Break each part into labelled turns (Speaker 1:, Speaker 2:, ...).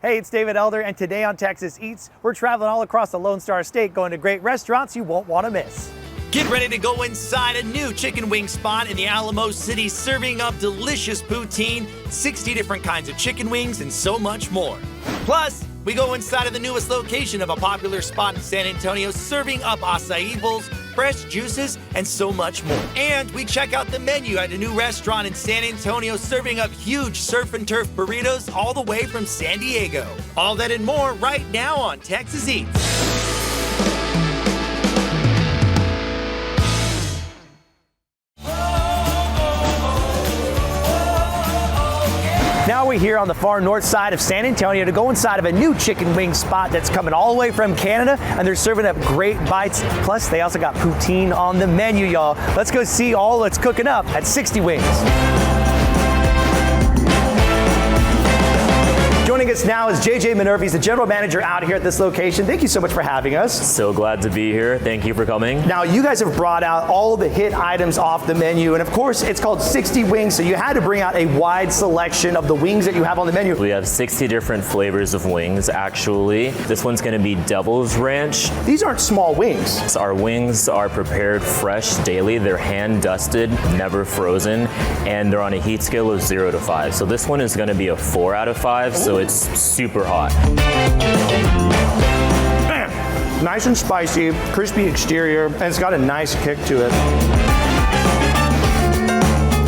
Speaker 1: Hey, it's David Elder, and today on Texas Eats, we're traveling all across the Lone Star State, going to great restaurants you won't want to miss.
Speaker 2: Get ready to go inside a new chicken wing spot in the Alamo City, serving up delicious poutine, 60 different kinds of chicken wings, and so much more. Plus, we go inside of the newest location of a popular spot in San Antonio, serving up acai bowls, fresh juices, and so much more. And we check out the menu at a new restaurant in San Antonio, serving up huge surf and turf burritos all the way from San Diego. All that and more right now on Texas Eats.
Speaker 1: Now we're here on the far north side of San Antonio to go inside of a new chicken wing spot that's coming all the way from Canada, and they're serving up great bites. Plus, they also got poutine on the menu, y'all. Let's go see all that's cooking up at 60 Wings. Joining us now is JJ Minerva. He's the general manager out here at this location. Thank you so much for having us.
Speaker 3: So glad to be here. Thank you for coming.
Speaker 1: Now, you guys have brought out all the hit items off the menu, and of course, it's called 60 Wings, so you had to bring out a wide selection of the wings that you have on the menu.
Speaker 3: We have 60 different flavors of wings, actually. This one's gonna be Devil's Ranch.
Speaker 1: These aren't small wings.
Speaker 3: So our wings are prepared fresh daily. They're hand dusted, never frozen, and they're on a heat scale of 0 to 5. So this one is gonna be a 4 out of 5, so it's super hot.
Speaker 1: Nice and spicy, crispy exterior, and it's got a nice kick to it.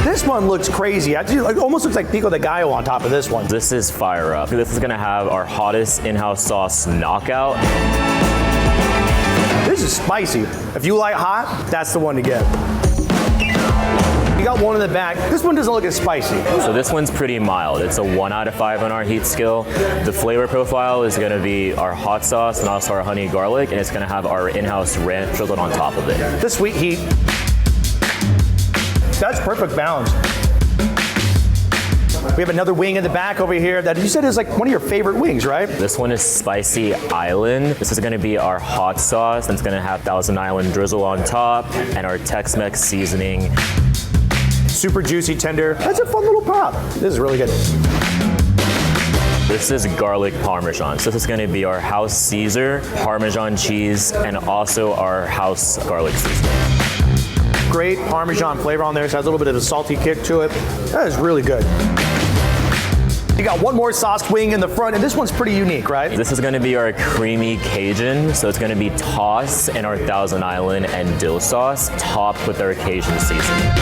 Speaker 1: This one looks crazy. It almost looks like pico de gallo on top of this one.
Speaker 3: This is Fire Up. This is gonna have our hottest in-house sauce, Knockout.
Speaker 1: This is spicy. If you like hot, that's the one to get. You got one in the back. This one doesn't look as spicy.
Speaker 3: So this one's pretty mild. It's a 1 out of 5 on our heat scale. The flavor profile is gonna be our hot sauce and also our honey garlic, and it's gonna have our in-house ranch drizzled on top of it.
Speaker 1: The sweet heat. That's perfect balance. We have another wing in the back over here that you said is like one of your favorite wings, right?
Speaker 3: This one is Spicy Island. This is gonna be our hot sauce, and it's gonna have Thousand Island drizzle on top and our Tex-Mex seasoning.
Speaker 1: Super juicy, tender. That's a fun little pop. This is really good.
Speaker 3: This is garlic parmesan. So this is gonna be our house Caesar, Parmesan cheese, and also our house garlic seasoning.
Speaker 1: Great Parmesan flavor on there. So it has a little bit of a salty kick to it. That is really good. You got one more sauced wing in the front, and this one's pretty unique, right?
Speaker 3: This is gonna be our creamy Cajun. So it's gonna be tossed in our Thousand Island and dill sauce, topped with our Cajun seasoning.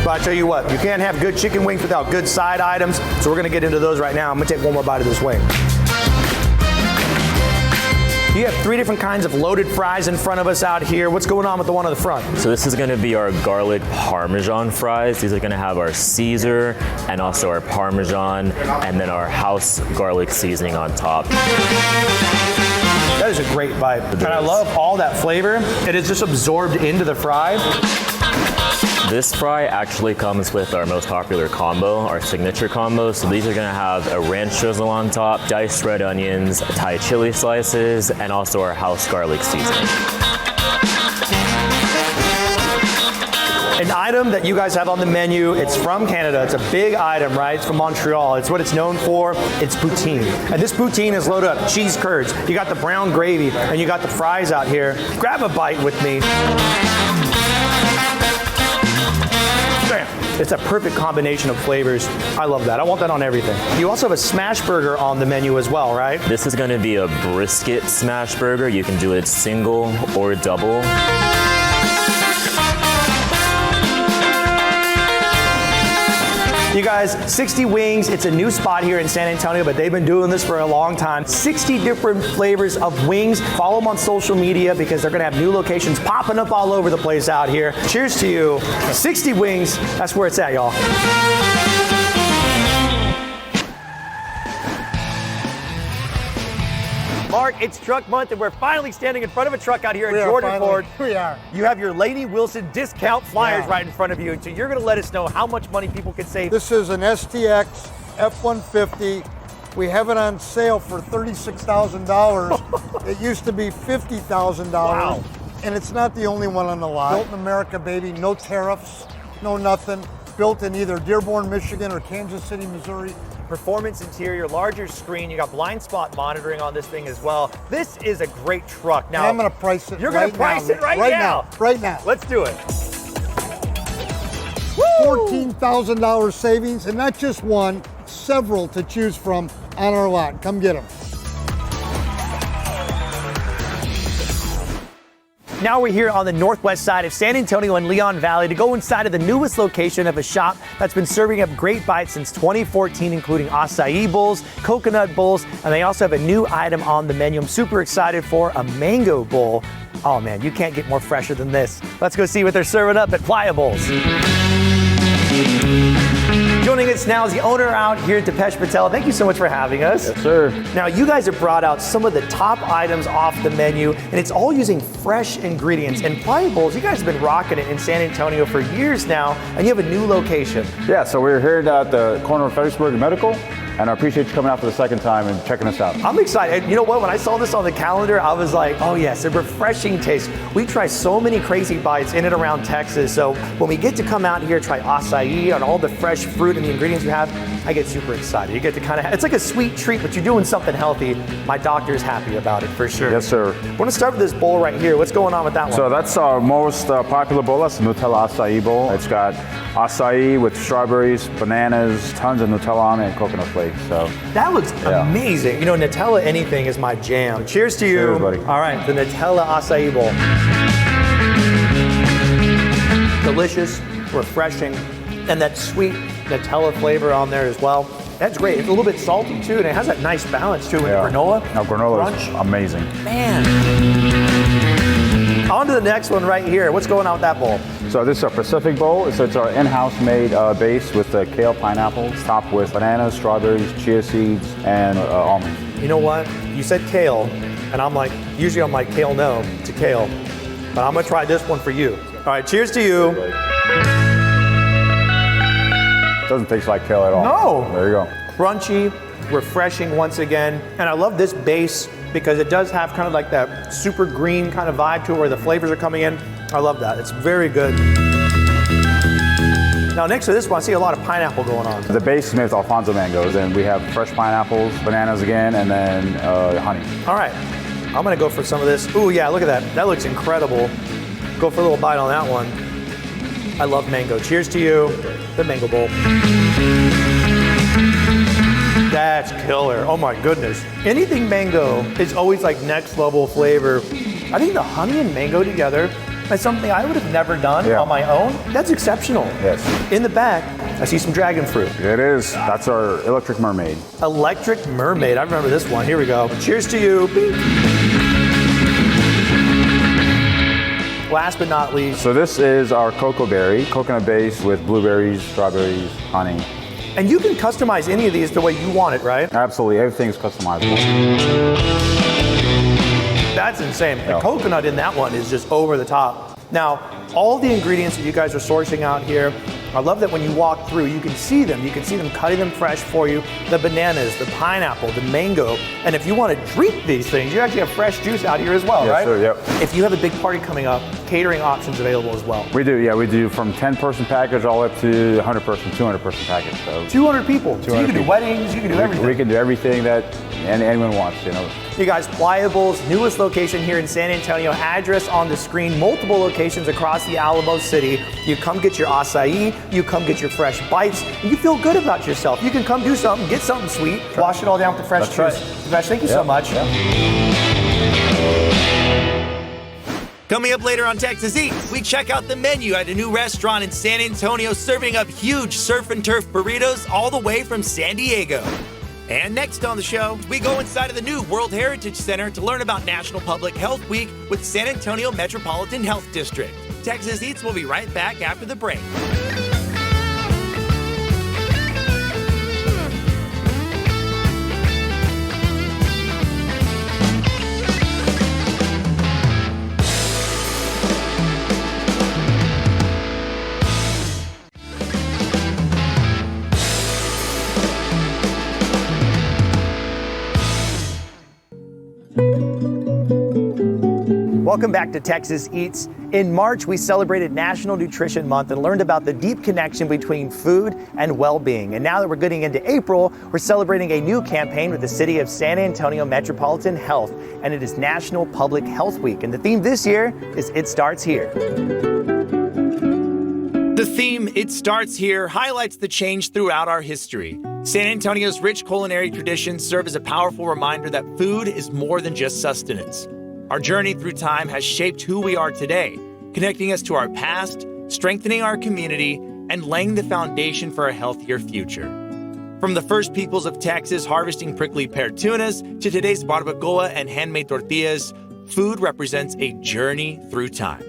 Speaker 1: But I tell you what, you can't have good chicken wings without good side items, so we're gonna get into those right now. I'm gonna take one more bite of this wing. You have 3 different kinds of loaded fries in front of us out here. What's going on with the one on the front?
Speaker 3: So this is gonna be our garlic Parmesan fries. These are gonna have our Caesar and also our Parmesan, and then our house garlic seasoning on top.
Speaker 1: That is a great bite. And I love all that flavor. It is just absorbed into the fry.
Speaker 3: This fry actually comes with our most popular combo, our signature combo. So these are gonna have a ranch drizzle on top, diced red onions, Thai chili slices, and also our house garlic seasoning. An item that you guys have on the menu, it's from Canada. It's a big item, right? It's from Montreal. It's what it's known for. It's poutine. And this poutine is loaded up cheese curds. You got the brown gravy, and you got the fries out here. Grab a bite with me. It's a perfect combination of flavors. I love that. I want that on everything. You also have a smash burger on the menu as well, right? This is gonna be a brisket smash burger. You can do it single or double.
Speaker 1: You guys, 60 Wings, it's a new spot here in San Antonio, but they've been doing this for a long time. 60 different flavors of wings. Follow them on social media because they're gonna have new locations popping up all over the place out here. Cheers to you. 60 Wings, that's where it's at, y'all. Mark, it's truck month, and we're finally standing in front of a truck out here at Jordan Ford.
Speaker 4: We are.
Speaker 1: You have your Lady Wilson discount flyers right in front of you, and so you're going to let us know how much money people can save.
Speaker 4: This is an STX F-150. We have it on sale for $36,000. It used to be $50,000.
Speaker 1: Wow.
Speaker 4: And it's not the only one on the lot. Built in America, baby. No tariffs, no nothing. Built in either Dearborn, Michigan or Kansas City, Missouri.
Speaker 1: performance interior, larger screen. You got blind spot monitoring on this thing as well. This is a great truck. Now,
Speaker 4: And I'm going to price it.
Speaker 1: You're going to price it right now.
Speaker 4: Right now.
Speaker 1: Let's do it.
Speaker 4: $14,000 savings, and not just one, several to choose from on our lot. Come get them.
Speaker 1: Now we're here on the northwest side of San Antonio and Leon Valley to go inside of the newest location of a shop that's been serving up great bites since 2014, including acai bowls, coconut bowls, and they also have a new item on the menu. I'm super excited for a mango bowl. Oh man, you can't get more fresher than this. Let's go see what they're serving up at Playa Bowls. Joining us now is the owner out here, Dipesh Patel. Thank you so much for having us.
Speaker 5: Yes, sir.
Speaker 1: Now, you guys have brought out some of the top items off the menu, and it's all using fresh ingredients. And Playa Bowls, you guys have been rocking it in San Antonio for years now, and you have a new location.
Speaker 5: Yeah, so we're here at the corner of Fredericksburg and Medical, and I appreciate you coming out for the second time and checking us out.
Speaker 1: I'm excited. And you know what? When I saw this on the calendar, I was like, oh yes, a refreshing taste. We try so many crazy bites in and around Texas. So when we get to come out here, try acai and all the fresh fruit and the ingredients you have, I get super excited. You get to kind of, it's like a sweet treat, but you're doing something healthy. My doctor's happy about it for sure.
Speaker 5: Yes, sir.
Speaker 1: I want to start with this bowl right here. What's going on with that one?
Speaker 5: So that's our most popular bowl. That's the Nutella acai bowl. It's got acai with strawberries, bananas, tons of Nutella on it, and coconut flakes. So
Speaker 1: that looks amazing. You know, Nutella anything is my jam. Cheers to you.
Speaker 5: Cheers, buddy.
Speaker 1: All right, the Nutella acai bowl. Delicious, refreshing, and that sweet Nutella flavor on there as well. That's great. It's a little bit salty too, and it has that nice balance too with granola.
Speaker 5: No, granola
Speaker 1: crunch.
Speaker 5: is amazing.
Speaker 1: Man. On to the next one right here. What's going on with that bowl?
Speaker 5: So this is our Pacific bowl. So it's our in-house made base with the kale pineapple, topped with bananas, strawberries, chia seeds, and almonds.
Speaker 1: You know what? You said kale, and I'm like, usually I'm like, kale no to kale, but I'm gonna try this one for you. All right, cheers to you.
Speaker 5: Doesn't taste like kale at all.
Speaker 1: No.
Speaker 5: There you go.
Speaker 1: Crunchy, refreshing once again, and I love this base because it does have kind of like that super green kind of vibe to it where the flavors are coming in. I love that. It's very good. Now next to this one, I see a lot of pineapple going on.
Speaker 5: The base is made with Alfonso mangoes, and we have fresh pineapples, bananas again, and then honey.
Speaker 1: All right, I'm gonna go for some of this. Ooh, yeah, look at that. That looks incredible. Go for a little bite on that one. I love mango. Cheers to you, the mango bowl. That's killer. Oh my goodness. Anything mango is always like next level flavor. I think the honey and mango together is something I would have never done on my own. That's exceptional.
Speaker 5: Yes.
Speaker 1: In the back, I see some dragon fruit.
Speaker 5: It is. That's our electric mermaid.
Speaker 1: Electric mermaid. I remember this one. Here we go. Cheers to you. Last but not least.
Speaker 5: So this is our cocoa berry, coconut base with blueberries, strawberries, honey.
Speaker 1: And you can customize any of these the way you want it, right?
Speaker 5: Absolutely, everything's customizable.
Speaker 1: That's insane. The coconut in that one is just over the top. Now, all the ingredients that you guys are sourcing out here, I love that when you walk through, you can see them. You can see them cutting them fresh for you. The bananas, the pineapple, the mango. And if you want to drink these things, you actually have fresh juice out here as well, right?
Speaker 5: Yes, sir, yep.
Speaker 1: If you have a big party coming up, catering options available as well.
Speaker 5: We do, yeah, we do from 10-person package all up to 100-person, 200-person package. So
Speaker 1: 200 people. So you can do
Speaker 5: people.
Speaker 1: weddings, you can do everything.
Speaker 5: We can do everything that anyone wants, you know.
Speaker 1: You guys, Playa Bowls, newest location here in San Antonio, address on the screen, multiple locations across the Alamo City. You come get your acai, you come get your fresh bites, and you feel good about yourself. You can come do something, get something sweet, wash it all down with the fresh juice. Dipesh, thank you so much.
Speaker 2: Coming up later on Texas Eats, we check out the menu at a new restaurant in San Antonio serving up huge surf and turf burritos all the way from San Diego. And next on the show, we go inside of the new World Heritage Center to learn about National Public Health Week with San Antonio Metropolitan Health District. Texas Eats will be right back after the break.
Speaker 1: Welcome back to Texas Eats. In March, we celebrated National Nutrition Month and learned about the deep connection between food and well-being. And now that we're getting into April, we're celebrating a new campaign with the City of San Antonio Metropolitan Health, and it is National Public Health Week. And the theme this year is It Starts Here.
Speaker 2: The theme, It Starts Here, highlights the change throughout our history. San Antonio's rich culinary traditions serve as a powerful reminder that food is more than just sustenance. Our journey through time has shaped who we are today, connecting us to our past, strengthening our community, and laying the foundation for a healthier future. From the first peoples of Texas harvesting prickly pear tunas to today's barbacoa and handmade tortillas, food represents a journey through time.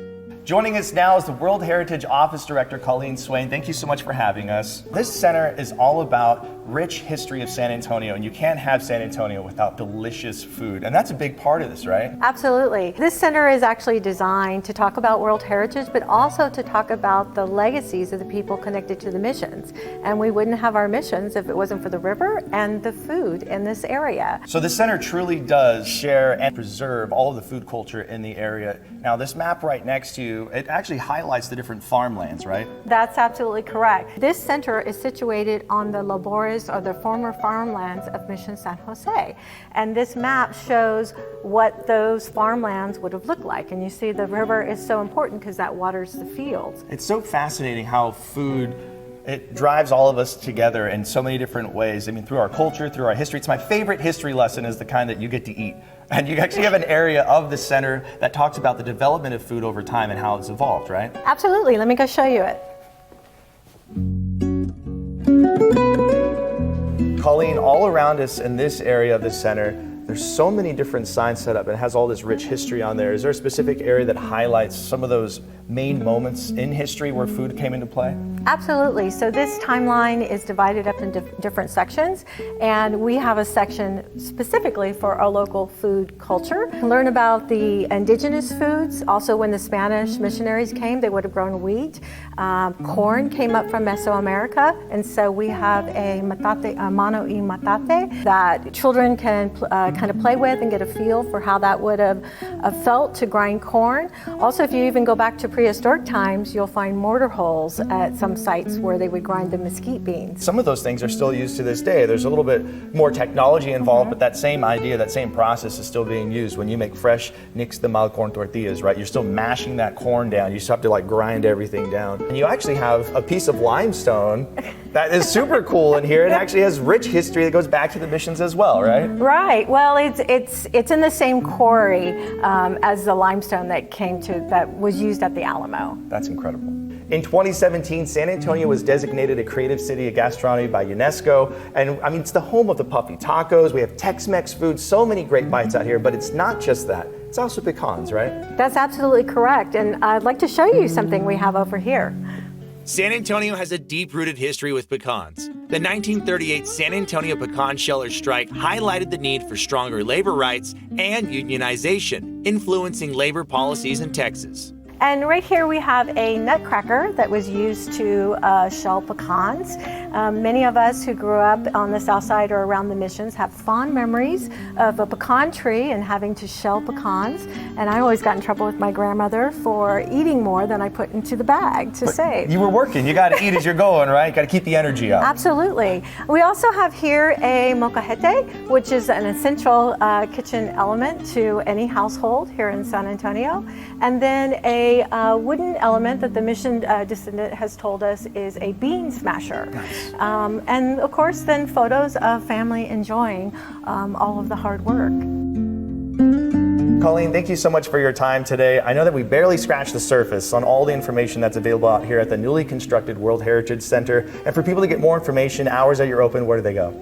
Speaker 1: Joining us now is the World Heritage Office Director, Colleen Swain. Thank you so much for having us. This center is all about rich history of San Antonio, and you can't have San Antonio without delicious food. And that's a big part of this, right?
Speaker 6: Absolutely. This center is actually designed to talk about World Heritage, but also to talk about the legacies of the people connected to the missions. And we wouldn't have our missions if it wasn't for the river and the food in this area.
Speaker 1: So the center truly does share and preserve all of the food culture in the area. Now, this map right next to you, it actually highlights the different farmlands, right?
Speaker 6: That's absolutely correct. This center is situated on the labores, or the former farmlands of Mission San Jose. And this map shows what those farmlands would have looked like. And you see the river is so important because that waters the fields.
Speaker 1: It's so fascinating how food, it drives all of us together in so many different ways. I mean, through our culture, through our history. It's my favorite history lesson is the kind that you get to eat. And you actually have an area of the center that talks about the development of food over time and how it's evolved, right?
Speaker 6: Absolutely. Let me go show you it.
Speaker 1: Colleen, all around us in this area of the center, there's so many different signs set up and it has all this rich history on there. Is there a specific area that highlights some of those main moments in history where food came into play?
Speaker 6: Absolutely. So this timeline is divided up into different sections, and we have a section specifically for our local food culture. Learn about the indigenous foods. Also, when the Spanish missionaries came, they would have grown wheat. Corn came up from Mesoamerica, and so we have a matate, a mano y matate, that children can kind of play with and get a feel for how that would have felt to grind corn. Also, if you even go back to prehistoric times, you'll find mortar holes at some sites where they would grind the mesquite beans.
Speaker 1: Some of those things are still used to this day. There's a little bit more technology involved, but that same idea, that same process is still being used. When you make fresh nixtamal corn tortillas, right, you're still mashing that corn down. You just have to like grind everything down. And you actually have a piece of limestone that is super cool in here. It actually has rich history that goes back to the missions as well, right?
Speaker 6: Right. Well, it's in the same quarry as the limestone that was used at the Alamo.
Speaker 1: That's incredible. In 2017, San Antonio was designated a Creative City of Gastronomy by UNESCO. And I mean, it's the home of the puffy tacos. We have Tex-Mex food, so many great bites out here, but it's not just that. It's also pecans, right?
Speaker 6: That's absolutely correct. And I'd like to show you something we have over here.
Speaker 2: San Antonio has a deep-rooted history with pecans. The 1938 San Antonio pecan shellers strike highlighted the need for stronger labor rights and unionization, influencing labor policies in Texas.
Speaker 6: And right here we have a nutcracker that was used to shell pecans. Many of us who grew up on the south side or around the missions have fond memories of a pecan tree and having to shell pecans. And I always got in trouble with my grandmother for eating more than I put into the bag to save.
Speaker 1: You were working. You got to eat as you're going, right? You got to keep the energy up.
Speaker 6: Absolutely. We also have here a molcajete, which is an essential kitchen element to any household here in San Antonio. And then a wooden element that the mission descendant has told us is a bean smasher. Nice. And of course then photos of family enjoying all of the hard work.
Speaker 1: Colleen, thank you so much for your time today. I know that we barely scratched the surface on all the information that's available out here at the newly constructed World Heritage Center. And for people to get more information, hours that you're open, where do they go?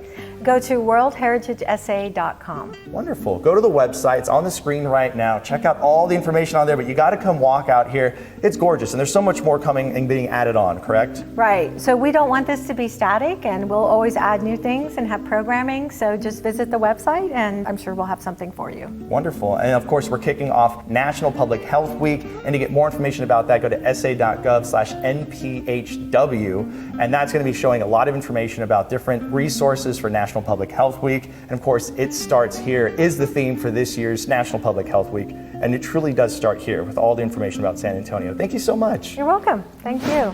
Speaker 6: Go to worldheritagesa.com.
Speaker 1: Wonderful. Go to the website. It's on the screen right now. Check out all the information on there, but you got to come walk out here. It's gorgeous, and there's so much more coming and being added on, correct?
Speaker 6: Right. So we don't want this to be static, and we'll always add new things and have programming. So just visit the website, and I'm sure we'll have something for you.
Speaker 1: Wonderful. And of course, we're kicking off National Public Health Week. And to get more information about that, go to sa.gov/NPHW. And that's going to be showing a lot of information about different resources for National Public Health Week. And of course, It Starts Here is the theme for this year's National Public Health Week. And it truly does start here with all the information about San Antonio. Thank you so much.
Speaker 6: You're welcome. Thank you.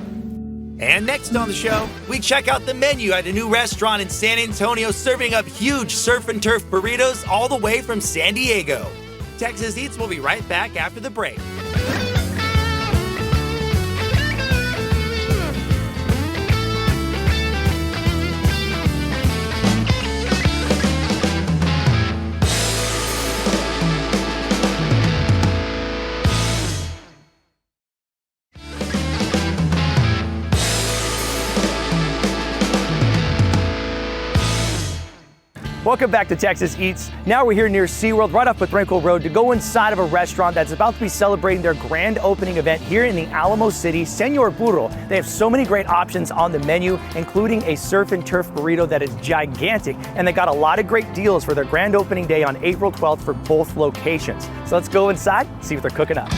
Speaker 2: And next on the show, we check out the menu at a new restaurant in San Antonio serving up huge surf and turf burritos all the way from San Diego. Texas Eats will be right back after the break.
Speaker 1: Welcome back to Texas Eats. Now we're here near SeaWorld, right off Potranco Road, to go inside of a restaurant that's about to be celebrating their grand opening event here in the Alamo City, Señor Burro. They have so many great options on the menu, including a surf and turf burrito that is gigantic, and they got a lot of great deals for their grand opening day on April 12th for both locations. So let's go inside, see what they're cooking up.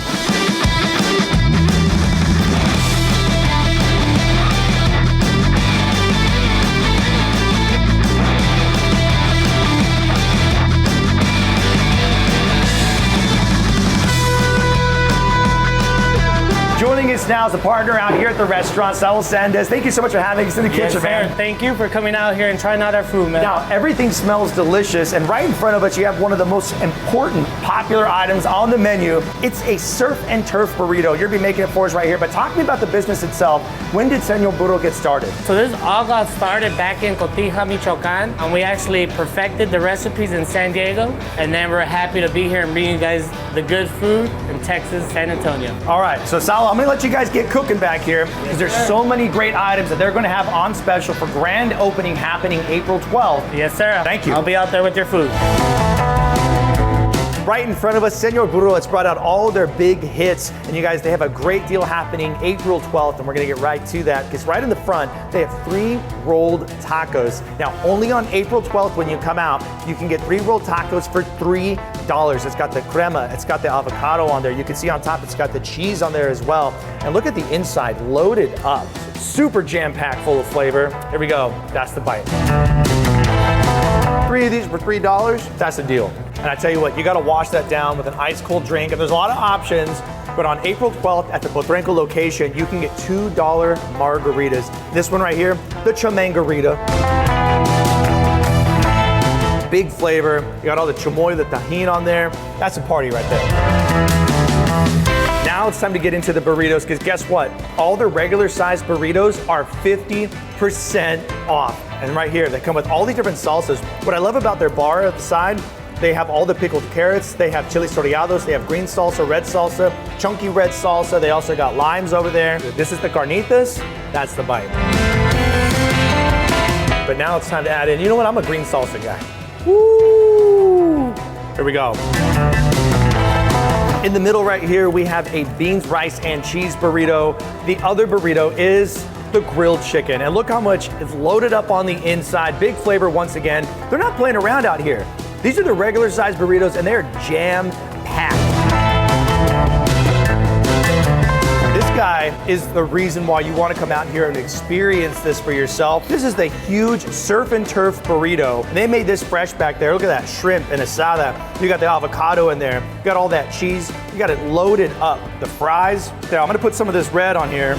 Speaker 1: Joining us now is a partner out here at the restaurant, Saul Sandez. Thank you so much for having us in the kitchen, man.
Speaker 7: Thank you for coming out here and trying out our food, man.
Speaker 1: Now, everything smells delicious, and right in front of us, you have one of the most important, popular items on the menu. It's a surf and turf burrito. You're gonna be making it for us right here, but talk to me about the business itself. When did Señor Burro get started?
Speaker 7: So this all got started back in Cotija, Michoacan, and we actually perfected the recipes in San Diego, and then we're happy to be here and bring you guys the good food in Texas, San Antonio.
Speaker 1: All right, so Sal, I'm gonna let you guys get cooking back here because there's so many great items that they're gonna have on special for grand opening happening April 12th.
Speaker 7: Yes, sir.
Speaker 1: Thank you.
Speaker 7: I'll be out there with your food.
Speaker 1: Right in front of us, Señor Burro has brought out all their big hits. And you guys, they have a great deal happening April 12th, and we're gonna get right to that because right in the front, they have 3 rolled tacos. Now, only on April 12th when you come out, you can get 3 rolled tacos for $3. It's got the crema, it's got the avocado on there. You can see on top, it's got the cheese on there as well. And look at the inside, loaded up. Super jam-packed full of flavor. Here we go, that's the bite. 3 of these for $3, that's a deal. And I tell you what, you gotta wash that down with an ice cold drink. And there's a lot of options, but on April 12th at the Potranco location, you can get $2 margaritas. This one right here, the chamangarita. Big flavor. You got all the chamoy, the tahini on there. That's a party right there. Now it's time to get into the burritos, because guess what? All the regular sized burritos are 50% off. And right here, they come with all these different salsas. What I love about their bar at the side, they have all the pickled carrots, they have chili toreados, they have green salsa, red salsa, chunky red salsa, they also got limes over there. This is the carnitas, that's the bite. But now it's time to add in, you know what, I'm a green salsa guy. Woo! Here we go. In the middle right here, we have a beans, rice, and cheese burrito. The other burrito is the grilled chicken. And look how much is loaded up on the inside. Big flavor once again. They're not playing around out here. These are the regular size burritos and they're jam-packed. This guy is the reason why you want to come out here and experience this for yourself. This is the huge surf and turf burrito. And they made this fresh back there. Look at that shrimp and asada. You got the avocado in there. You got all that cheese. You got it loaded up. The fries. There, I'm gonna put some of this red on here.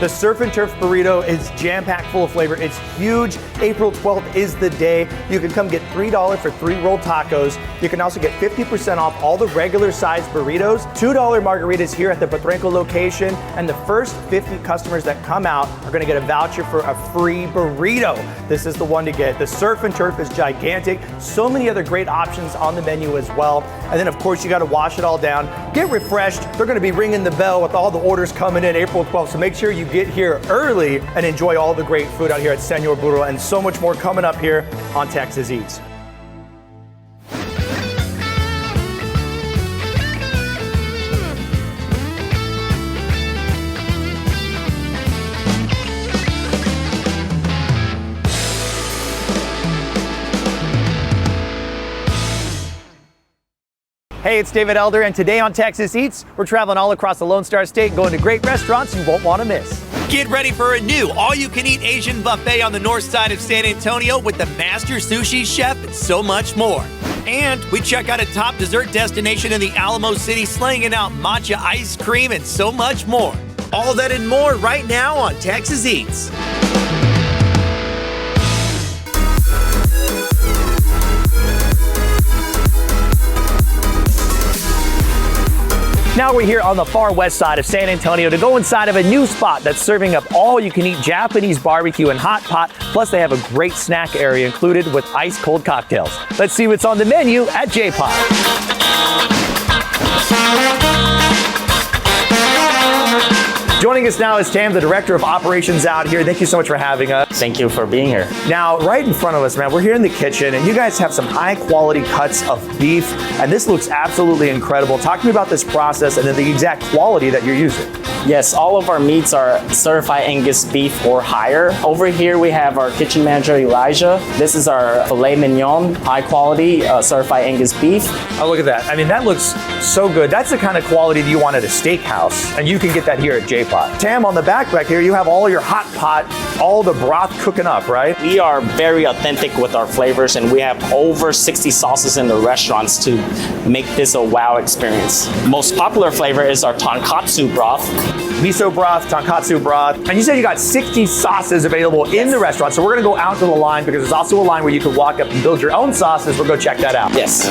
Speaker 1: The surf and turf burrito is jam-packed full of flavor. It's huge. April 12th is the day. You can come get $3 for 3 rolled tacos. You can also get 50% off all the regular sized burritos, $2 margaritas here at the Potranco location, and the first 50 customers that come out are gonna get a voucher for a free burrito. This is the one to get. The surf and turf is gigantic. So many other great options on the menu as well. And then of course you gotta wash it all down, get refreshed. They're gonna be ringing the bell with all the orders coming in April 12th, so make sure you get here early and enjoy all the great food out here at Señor Burro, and so much more coming up here on Texas Eats. Hey, it's David Elder, and today on Texas Eats, we're traveling all across the Lone Star State, going to great restaurants you won't want to miss.
Speaker 2: Get ready for a new all-you-can-eat Asian buffet on the north side of San Antonio with the master sushi chef and so much more. And we check out a top dessert destination in the Alamo City, slinging out matcha ice cream and so much more. All that and more right now on Texas Eats.
Speaker 1: Now we're here on the far west side of San Antonio to go inside of a new spot that's serving up all-you-can-eat Japanese barbecue and hot pot. Plus, they have a great snack area included with ice-cold cocktails. Let's see what's on the menu at JPOT. Joining us now is Tam, the Director of Operations out here. Thank you so much for having us.
Speaker 8: Thank you for being here.
Speaker 1: Now, right in front of us, man, we're here in the kitchen, and you guys have some high-quality cuts of beef, and this looks absolutely incredible. Talk to me about this process and then the exact quality that you're using.
Speaker 8: Yes, all of our meats are certified Angus beef or higher. Over here we have our kitchen manager, Elijah. This is our filet mignon, high quality, certified Angus beef.
Speaker 1: Oh, look at that. I mean, that looks so good. That's the kind of quality that you want at a steakhouse, and you can get that here at JPOT. Tam, on the back here, you have all your hot pot, all the broth cooking up, right?
Speaker 8: We are very authentic with our flavors, and we have over 60 sauces in the restaurants to make this a wow experience. Most popular flavor is our tonkatsu broth.
Speaker 1: Miso broth, tonkatsu broth. And you said you got 60 sauces available in the restaurant. So we're gonna go out to the line because there's also a line where you can walk up and build your own sauces. We'll go check that out.
Speaker 8: Yes.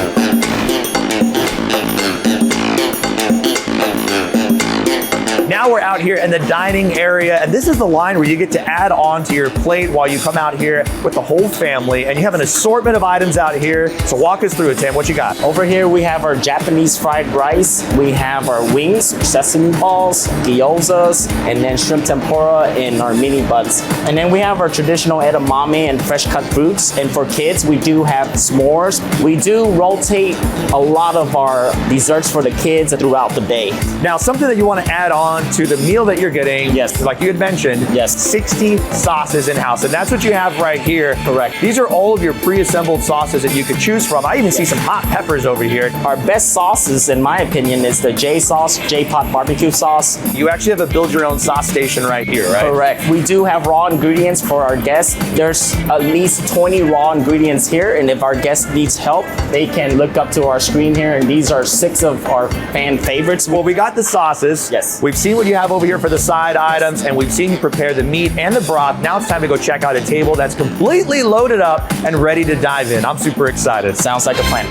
Speaker 1: Now we're out here in the dining area, and this is the line where you get to add on to your plate while you come out here with the whole family, and you have an assortment of items out here. So walk us through it, Tim. What you got?
Speaker 8: Over here we have our Japanese fried rice, we have our wings, sesame balls, gyozas, and then shrimp tempura in our mini buns. And then we have our traditional edamame and fresh cut fruits. And for kids, we do have s'mores. We do rotate a lot of our desserts for the kids throughout the day.
Speaker 1: Now, something that you want to add on to the meal that you're getting,
Speaker 8: yes,
Speaker 1: like you had mentioned,
Speaker 8: yes,
Speaker 1: 60 sauces in-house, and that's what you have right here.
Speaker 8: Correct.
Speaker 1: These are all of your pre-assembled sauces that you could choose from. I even see some hot peppers over here.
Speaker 8: Our best sauces, in my opinion, is the J sauce, JPOT barbecue sauce.
Speaker 1: You actually have a build-your-own sauce station right here, right?
Speaker 8: Correct. We do have raw ingredients for our guests. There's at least 20 raw ingredients here, and if our guest needs help, they can look up to our screen here, and these are 6 of our fan favorites.
Speaker 1: Well, we got the sauces.
Speaker 8: Yes.
Speaker 1: We've seen what you have over here for the side items, and we've seen you prepare the meat and the broth. Now it's time to go check out a table that's completely loaded up and ready to dive in. I'm super excited.
Speaker 8: Sounds like a plan.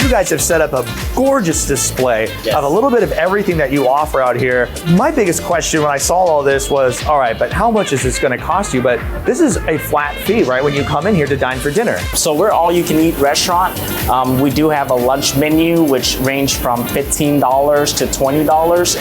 Speaker 1: You guys have set up a gorgeous display of a little bit of everything that you offer out here. My biggest question when I saw all this was, all right, but how much is this going to cost you? But this is a flat fee, right, when you come in here to dine for dinner.
Speaker 8: So we're all-you-can-eat restaurant. We do have a lunch menu, which range from $15 to $20.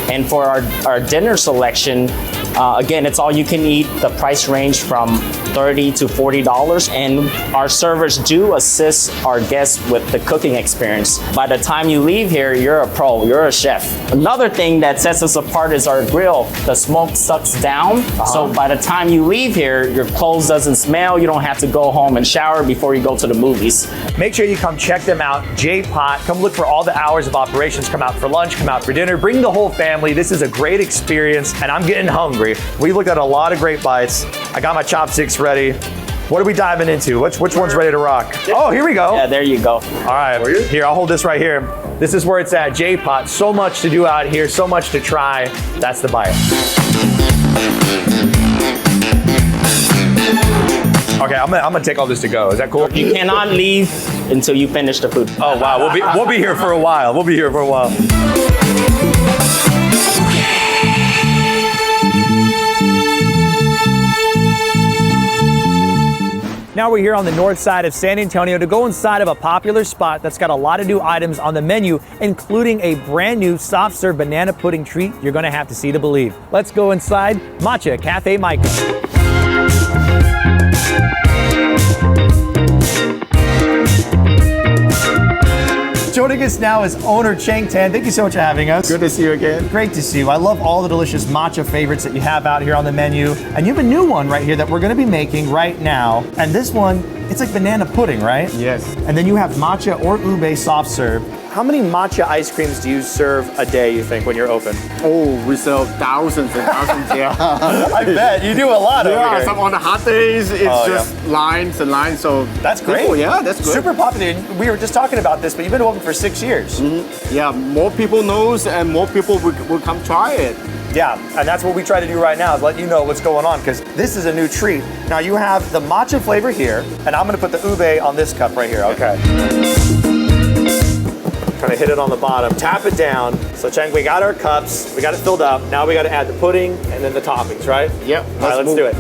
Speaker 8: And for our dinner selection, again, it's all you can eat. The price range from $30 to $40. And our servers do assist our guests with the cooking experience. By the time you leave here, you're a pro, you're a chef. Another thing that sets us apart is our grill. The smoke sucks down. So by the time you leave here, your clothes doesn't smell. You don't have to go home and shower before you go to the movies.
Speaker 1: Make sure you come check them out, JPOT. Come look for all the hours of operations. Come out for lunch, come out for dinner. Bring the whole family. This is a great experience, and I'm getting hungry. We looked at a lot of great bites. I got my chopsticks ready. What are we diving into? Which one's ready to rock? Oh, here we go.
Speaker 8: Yeah, there you go.
Speaker 1: All right, here, I'll hold this right here. This is where it's at, JPOT. So much to do out here, so much to try. That's the bite. Okay, I'm gonna take all this to go. Is that cool?
Speaker 8: You cannot leave until you finish the food.
Speaker 1: Oh wow, we'll be here for a while. We'll be here for a while. Now we're here on the north side of San Antonio to go inside of a popular spot that's got a lot of new items on the menu, including a brand new soft serve banana pudding treat you're gonna have to see to believe. Let's go inside Matcha Café Maiko. Joining us now is owner Cheng Tan. Thank you so much for having us.
Speaker 9: Good to see you again.
Speaker 1: Great to see you. I love all the delicious matcha favorites that you have out here on the menu. And you have a new one right here that we're gonna be making right now. And this one, it's like banana pudding, right?
Speaker 9: Yes.
Speaker 1: And then you have matcha or ube soft serve. how many matcha ice creams do you serve a day, you think, when you're open?
Speaker 9: Oh, we sell thousands and thousands, yeah.
Speaker 1: I bet. You do a lot over
Speaker 9: Yeah,
Speaker 1: here.
Speaker 9: some on the hot days, it's just lines and lines, so...
Speaker 1: That's great.
Speaker 9: people, yeah, that's good.
Speaker 1: Super popular. We were just talking about this, but you've been open for 6 years.
Speaker 9: Yeah, more people knows and more people will come try it.
Speaker 1: Yeah, and that's what we try to do right now, is let you know what's going on, because this is a new treat. Now you have the matcha flavor here, and I'm gonna put the ube on this cup right here, okay. Kind of hit it on the bottom, tap it down. So Cheng, we got our cups, we got it filled up. Now we got to add the pudding and then the toppings, right?
Speaker 9: Yep.
Speaker 1: All right, let's do it.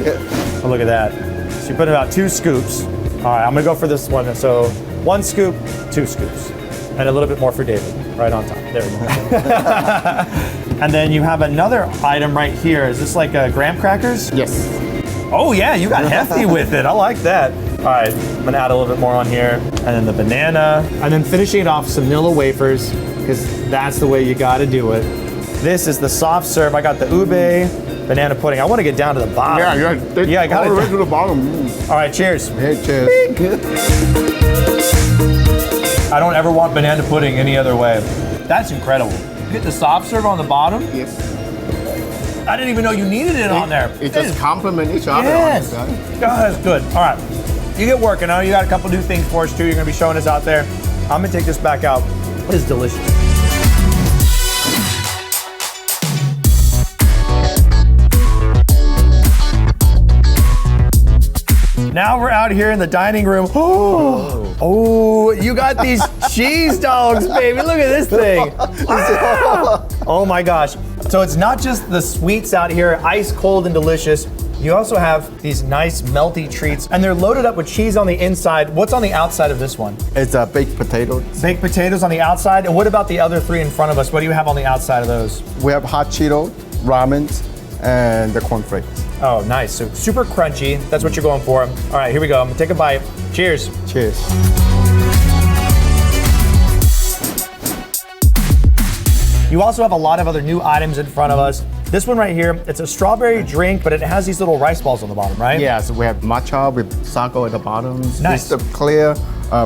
Speaker 1: Oh, look at that. So you put about 2 scoops. All right, I'm gonna go for this one. So 1 scoop, 2 scoops. And a little bit more for David, right on top. There we go. And then you have another item right here. Is this like graham crackers?
Speaker 9: Yes.
Speaker 1: Oh yeah, you got hefty with it. I like that. All right, I'm gonna add a little bit more on here. And then the banana. And then finishing it off with some vanilla wafers, because that's the way you gotta do it. This is the soft serve. I got the ube, banana pudding. I wanna get down to the bottom.
Speaker 9: Yeah,
Speaker 1: I got
Speaker 9: all
Speaker 1: it.
Speaker 9: the way to the bottom.
Speaker 1: All right, cheers.
Speaker 9: Hey, cheers.
Speaker 1: I don't ever want banana pudding any other way. That's incredible. You get the soft serve on the bottom.
Speaker 9: Yes.
Speaker 1: I didn't even know you needed it on there.
Speaker 9: It just complement each other.
Speaker 1: Yes.
Speaker 9: On this,
Speaker 1: God, that's good. All right. You get working on it. You got a couple new things for us too. You're gonna be showing us out there. I'm gonna take this back out. It is delicious. Now we're out here in the dining room. Oh, you got these cheese dogs, baby. Look at this thing. Oh my gosh. So it's not just the sweets out here, ice cold and delicious. You also have these nice melty treats, and they're loaded up with cheese on the inside. What's on the outside of this one?
Speaker 9: It's baked potatoes.
Speaker 1: Baked potatoes on the outside. And what about the other 3 in front of us? What do you have on the outside of those?
Speaker 9: We have hot Cheeto, ramen, and the cornflakes.
Speaker 1: Oh, nice. So super crunchy. That's what you're going for. All right, here we go. I'm gonna take a bite. Cheers.
Speaker 9: Cheers.
Speaker 1: You also have a lot of other new items in front of us. This one right here, it's a strawberry drink, but it has these little rice balls on the bottom, right?
Speaker 9: Yeah, so we have matcha with sago at the bottom.
Speaker 1: Nice.
Speaker 9: It's the clear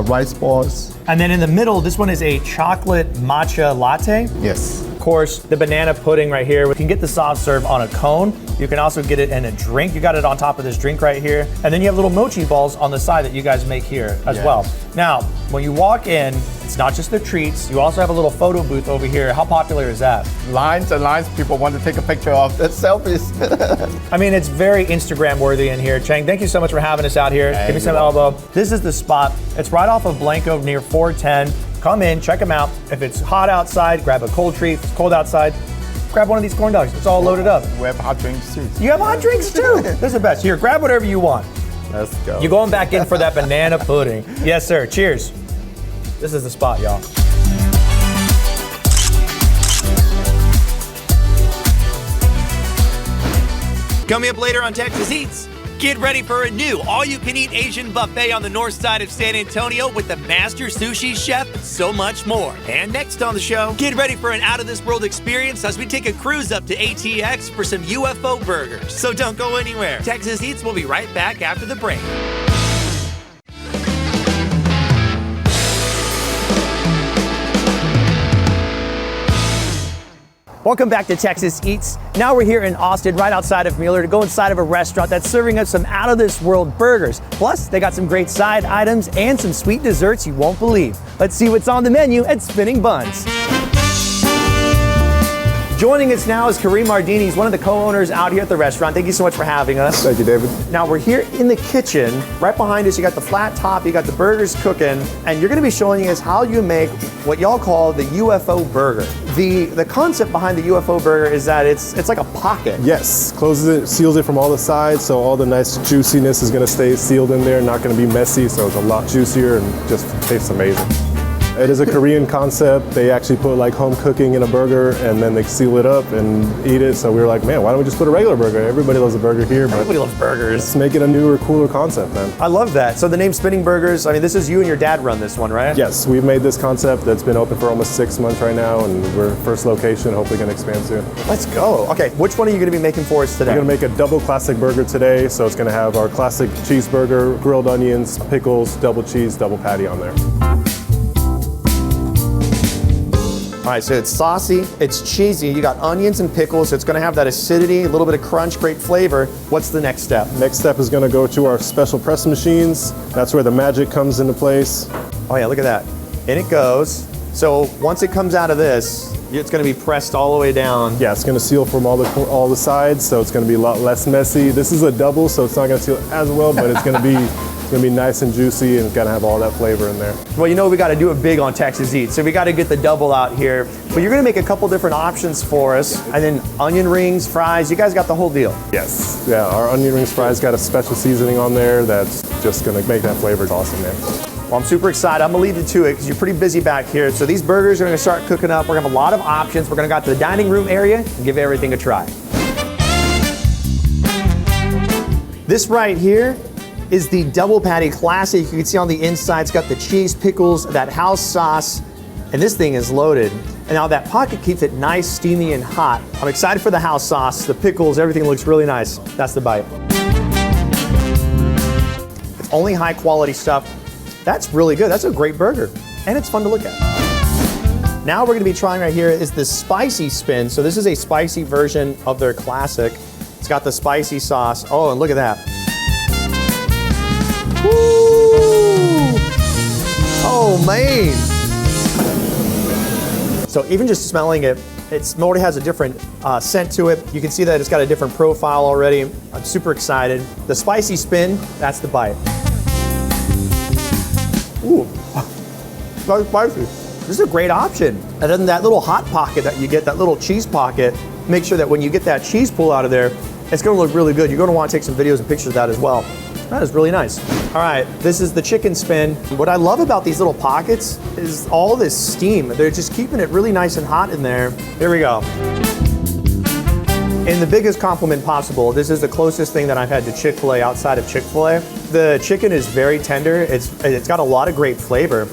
Speaker 9: rice balls.
Speaker 1: And then in the middle, this one is a chocolate matcha latte.
Speaker 9: Yes.
Speaker 1: Of course, the banana pudding right here. We can get the soft serve on a cone. You can also get it in a drink. You got it on top of this drink right here. And then you have little mochi balls on the side that you guys make here as well. Now, when you walk in, it's not just the treats. You also have a little photo booth over here. How popular is that?
Speaker 9: Lines and lines, people want to take a picture of the selfies.
Speaker 1: I mean, it's very Instagram worthy in here. Cheng, thank you so much for having us out here. Give me some elbow. This is the spot. It's right off of Blanco near 410. Come in, check them out. If it's hot outside, grab a cold treat. If it's cold outside, grab one of these corn dogs. It's all loaded up.
Speaker 9: We have hot drinks too.
Speaker 1: You have hot drinks too. This is the best. Here, grab whatever you want.
Speaker 9: Let's go.
Speaker 1: You're going back in for that banana pudding. Yes, sir. Cheers. This is the spot, y'all.
Speaker 2: Coming up later on Texas Eats, get ready for a new all-you-can-eat Asian buffet on the north side of San Antonio with the master sushi chef and so much more. And next on the show, get ready for an out-of-this-world experience as we take a cruise up to ATX for some UFO burgers. So don't go anywhere. Texas Eats will be right back after the break.
Speaker 1: Welcome back to Texas Eats. Now we're here in Austin, right outside of Mueller, to go inside of a restaurant that's serving us some out-of-this-world burgers. Plus, they got some great side items and some sweet desserts you won't believe. Let's see what's on the menu at Spinning Buns. Joining us now is Kareem Ardini. He's one of the co-owners out here at the restaurant. Thank you so much for having us.
Speaker 9: Thank you, David.
Speaker 1: Now we're here in the kitchen. Right behind us, you got the flat top, you got the burgers cooking, and you're gonna be showing us how you make what y'all call the UFO burger. The concept behind the UFO burger is that it's like a pocket.
Speaker 10: Yes, closes it, seals it from all the sides, so all the nice juiciness is gonna stay sealed in there, not gonna be messy, so it's a lot juicier and just tastes amazing. It is a Korean concept. They actually put like home cooking in a burger and then they seal it up and eat it. So we were like, man, why don't we just put a regular burger? Everybody loves a burger here. But
Speaker 1: Everybody loves burgers.
Speaker 10: let's make it a newer, cooler concept, man.
Speaker 1: I love that. So the name Spinning Burgers, I mean, this is you and your dad run this one, right?
Speaker 10: Yes, we've made this concept that's been open for almost 6 months right now, and we're first location, hopefully gonna expand soon.
Speaker 1: Let's go. Okay, which one are you gonna be making for us today?
Speaker 10: We're gonna make a double classic burger today. So it's gonna have our classic cheeseburger, grilled onions, pickles, double cheese, double patty on there.
Speaker 1: All right, so it's saucy, it's cheesy, you got onions and pickles, so it's gonna have that acidity, a little bit of crunch, great flavor. What's the next step?
Speaker 10: Next step is gonna go to our special press machines. That's where the magic comes into place.
Speaker 1: Oh yeah, look at that. In it goes. So once it comes out of this, it's gonna be pressed all the way down.
Speaker 10: Yeah, it's gonna seal from all the sides, so it's gonna be a lot less messy. This is a double, so it's not gonna seal as well, but it's gonna be nice and juicy and it's gonna have all that flavor in there.
Speaker 1: Well, you know we gotta do it big on Texas Eats, so we gotta get the double out here. But you're gonna make a couple different options for us, and then onion rings, fries, you guys got the whole deal.
Speaker 10: Yes, yeah, our onion rings fries got a special seasoning on there that's just gonna make that flavor awesome, man.
Speaker 1: Well, I'm super excited. I'm gonna leave you to it because you're pretty busy back here. So these burgers are gonna start cooking up. We're gonna have a lot of options. We're gonna go out to the dining room area and give everything a try. This right here is the double patty classic. You can see on the inside, it's got the cheese, pickles, that house sauce, and this thing is loaded. And now that pocket keeps it nice, steamy, and hot. I'm excited for the house sauce, the pickles, everything looks really nice. That's the bite. It's only high quality stuff. That's really good. That's a great burger. And it's fun to look at. Now we're gonna be trying right here is the spicy spin. So this is a spicy version of their classic. It's got the spicy sauce. Oh, and look at that. Woo! Oh man! So even just smelling it, it already has a different scent to it. You can see that it's got a different profile already. I'm super excited. The spicy spin, that's the bite. Ooh, so spicy. This is a great option. And then that little hot pocket that you get, that little cheese pocket, make sure that when you get that cheese pull out of there, it's gonna look really good. You're gonna wanna take some videos and pictures of that as well. That is really nice. All right, this is the chicken spin. What I love about these little pockets is all this steam. They're just keeping it really nice and hot in there. Here we go. In the biggest compliment possible, this is the closest thing that I've had to Chick-fil-A outside of Chick-fil-A. The chicken is very tender. It's got a lot of great flavor.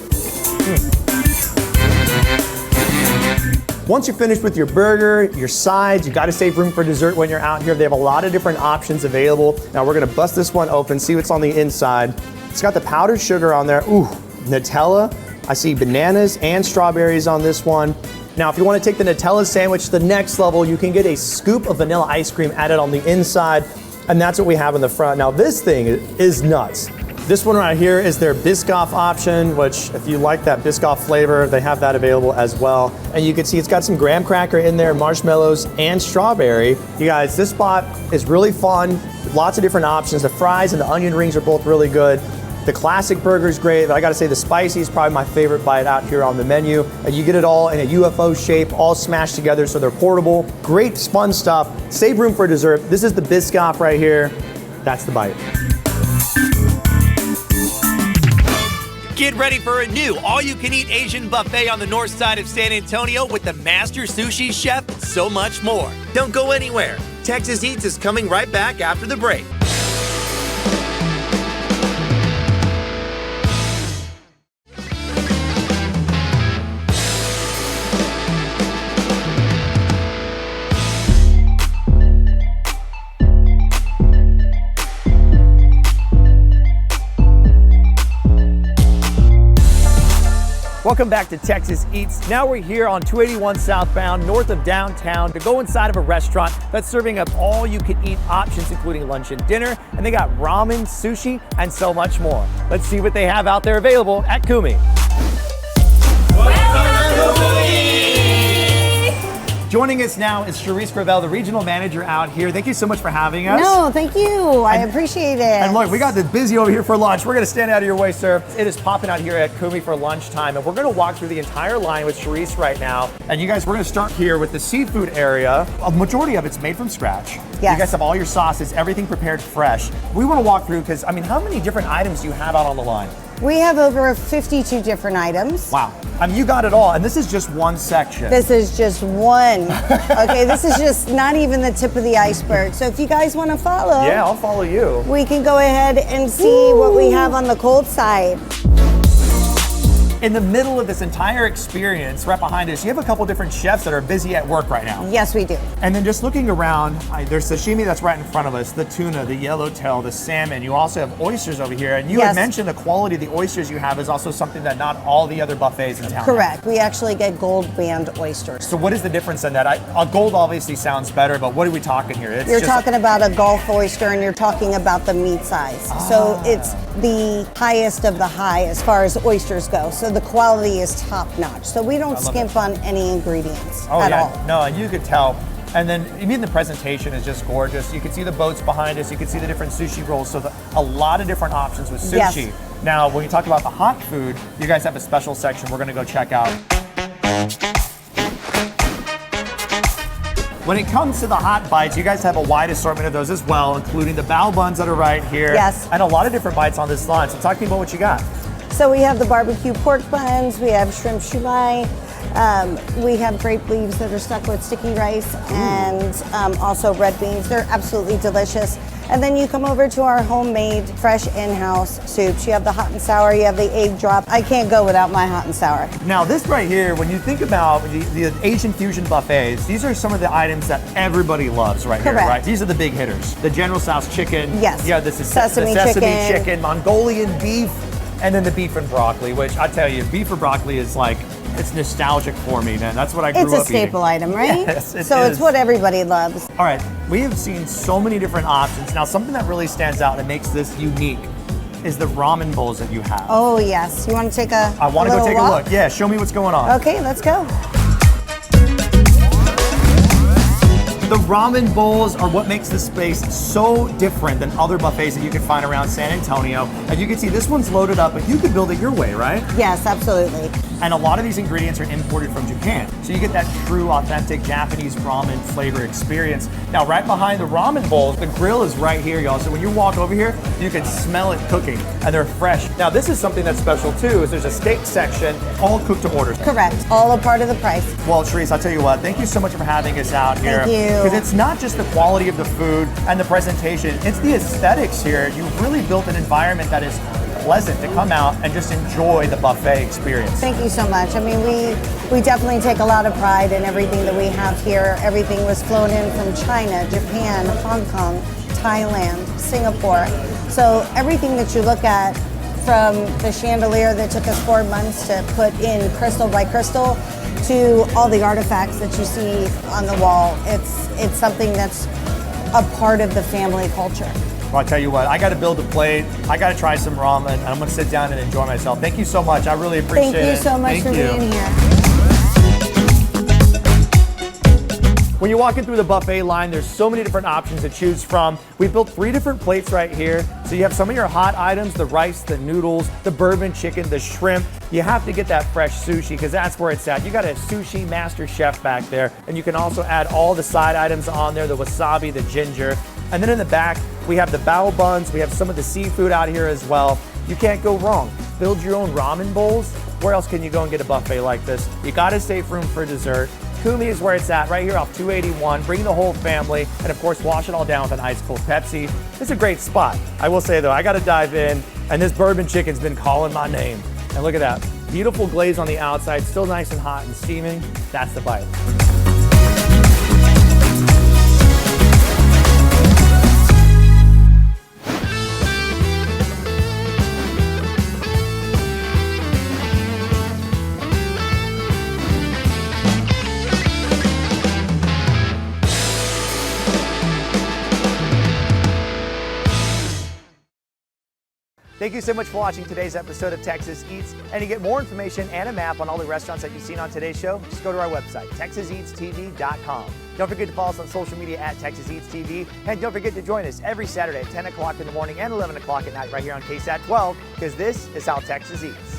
Speaker 1: Once you're finished with your burger, your sides, you gotta save room for dessert when you're out here. They have a lot of different options available. Now we're gonna bust this one open, see what's on the inside. It's got the powdered sugar on there. Ooh, Nutella. I see bananas and strawberries on this one. Now, if you wanna take the Nutella sandwich to the next level, you can get a scoop of vanilla ice cream added on the inside, and that's what we have in the front. Now, this thing is nuts. This one right here is their Biscoff option, which if you like that Biscoff flavor, they have that available as well. And you can see it's got some graham cracker in there, marshmallows, and strawberry. You guys, this spot is really fun. Lots of different options. The fries and the onion rings are both really good. The classic burger is great, but I gotta say the spicy is probably my favorite bite out here on the menu. And you get it all in a UFO shape, all smashed together so they're portable. Great fun stuff. Save room for dessert. This is the Biscoff right here. That's the bite.
Speaker 2: Get ready for a new all-you-can-eat Asian buffet on the north side of San Antonio with the master sushi chef, so much more. Don't go anywhere. Texas Eats is coming right back after the break.
Speaker 1: Welcome back to Texas Eats. Now we're here on 281 southbound, north of downtown, to go inside of a restaurant that's serving up all you can eat options, including lunch and dinner. And they got ramen, sushi, and so much more. Let's see what they have out there available at Kumi. Joining us now is Charisse Gravel, the regional manager out here. Thank you so much for having us.
Speaker 11: No, thank you. I appreciate it.
Speaker 1: And look, we got this busy over here for lunch. We're gonna stand out of your way, sir. It is popping out here at Kumi for lunchtime, and we're gonna walk through the entire line with Charisse right now. And you guys, we're gonna start here with the seafood area. A majority of it's made from scratch.
Speaker 11: Yes.
Speaker 1: You guys have all your sauces, everything prepared fresh. We wanna walk through, because I mean, how many different items do you have out on the line?
Speaker 11: We have over 52 different items.
Speaker 1: Wow. I mean, you got it all, and this is just one section.
Speaker 11: This is just one. Okay, this is just not even the tip of the iceberg. So if you guys want to follow.
Speaker 1: Yeah, I'll follow you.
Speaker 11: We can go ahead and see what we have on the cold side.
Speaker 1: In the middle of this entire experience, right behind us, you have a couple different chefs that are busy at work right now.
Speaker 11: Yes, we do.
Speaker 1: And then just looking around, there's sashimi that's right in front of us, the tuna, the yellowtail, the salmon. You also have oysters over here. And you had mentioned the quality of the oysters you have is also something that not all the other buffets in town
Speaker 11: Correct. We actually get gold band oysters.
Speaker 1: So what is the difference in that? A gold obviously sounds better, but what are we talking here?
Speaker 11: You're talking about a Gulf oyster, and you're talking about the meat size. So it's the highest of the high as far as oysters go. So the quality is top notch. So we don't skimp on any ingredients at all.
Speaker 1: No, and you could tell. And then even the presentation is just gorgeous. You can see the boats behind us. You can see the different sushi rolls. So a lot of different options with sushi.
Speaker 11: Yes.
Speaker 1: Now, when you talk about the hot food, you guys have a special section we're going to go check out. When it comes to the hot bites, you guys have a wide assortment of those as well, including the bao buns that are right here.
Speaker 11: Yes.
Speaker 1: And a lot of different bites on this line. So talk to me about what you got.
Speaker 11: So we have the barbecue pork buns, we have shrimp shumai, we have grape leaves that are stuck with sticky rice, and also red beans. They're absolutely delicious. And then you come over to our homemade, fresh in-house soups. You have the hot and sour, you have the egg drop. I can't go without my hot and sour.
Speaker 1: Now this right here, when you think about the Asian fusion buffets, these are some of the items that everybody loves right here, right? These are the big hitters. The General Tso's chicken.
Speaker 11: Yes.
Speaker 1: Yeah, this is
Speaker 11: Sesame
Speaker 1: the sesame
Speaker 11: chicken.
Speaker 1: chicken, Mongolian beef, and then the beef and broccoli, which I tell you, beef and broccoli is like, it's nostalgic for me, man. That's what I grew up
Speaker 11: eating.
Speaker 1: eating.
Speaker 11: It's a staple item, right?
Speaker 1: Yes, it
Speaker 11: so
Speaker 1: is.
Speaker 11: it's what everybody loves.
Speaker 1: All right, we have seen so many different options. Now, something that really stands out that makes this unique is the ramen bowls that you have.
Speaker 11: Oh, yes. You want to take a
Speaker 1: I want to go take a
Speaker 11: walk?
Speaker 1: look. Yeah, show me what's going on.
Speaker 11: Okay, let's go.
Speaker 1: The ramen bowls are what makes this space so different than other buffets that you can find around San Antonio. And you can see this one's loaded up, but you could build it your way, right?
Speaker 11: Yes, absolutely.
Speaker 1: And a lot of these ingredients are imported from Japan. So you get that true, authentic Japanese ramen flavor experience. Now, right behind the ramen bowls, the grill is right here, y'all. So when you walk over here, you can smell it cooking, and they're fresh. Now, this is something that's special too, is there's a steak section, all cooked to order.
Speaker 11: Correct. All a part of the price.
Speaker 1: Well, Therese, I'll tell you what, thank you so much for having us out here.
Speaker 11: Thank you.
Speaker 1: Because it's not just the quality of the food and the presentation, it's the aesthetics here. You've really built an environment that is pleasant to come out and just enjoy the buffet experience.
Speaker 11: Thank you so much. I mean, we definitely take a lot of pride in everything that we have here. Everything was flown in from China, Japan, Hong Kong, Thailand, Singapore. So everything that you look at, from the chandelier that took us 4 months to put in crystal by crystal, to all the artifacts that you see on the wall, it's something that's a part of the family culture.
Speaker 1: Well, I'll tell you what, I got to build a plate, I got to try some ramen, and I'm going to sit down and enjoy myself. Thank you so much. I really appreciate it.
Speaker 11: Thank you so much for being here.
Speaker 1: When you're walking through the buffet line, there's so many different options to choose from. We built 3 different plates right here. So you have some of your hot items, the rice, the noodles, the bourbon chicken, the shrimp. You have to get that fresh sushi because that's where it's at. You got a sushi master chef back there, and you can also add all the side items on there, the wasabi, the ginger. And then in the back, we have the bao buns. We have some of the seafood out here as well. You can't go wrong. Build your own ramen bowls. Where else can you go and get a buffet like this? You got to save room for dessert. Kumi is where it's at, right here off 281. Bring the whole family, and of course, wash it all down with an ice cold Pepsi. It's a great spot. I will say though, I got to dive in, and this bourbon chicken's been calling my name. And look at that, beautiful glaze on the outside, still nice and hot and steaming. That's the bite. Thank you so much for watching today's episode of Texas Eats. And to get more information and a map on all the restaurants that you've seen on today's show, just go to our website, TexasEatsTV.com. Don't forget to follow us on social media at Texas Eats TV. And don't forget to join us every Saturday at 10 o'clock in the morning and 11 o'clock at night right here on KSAT 12, because this is how Texas eats.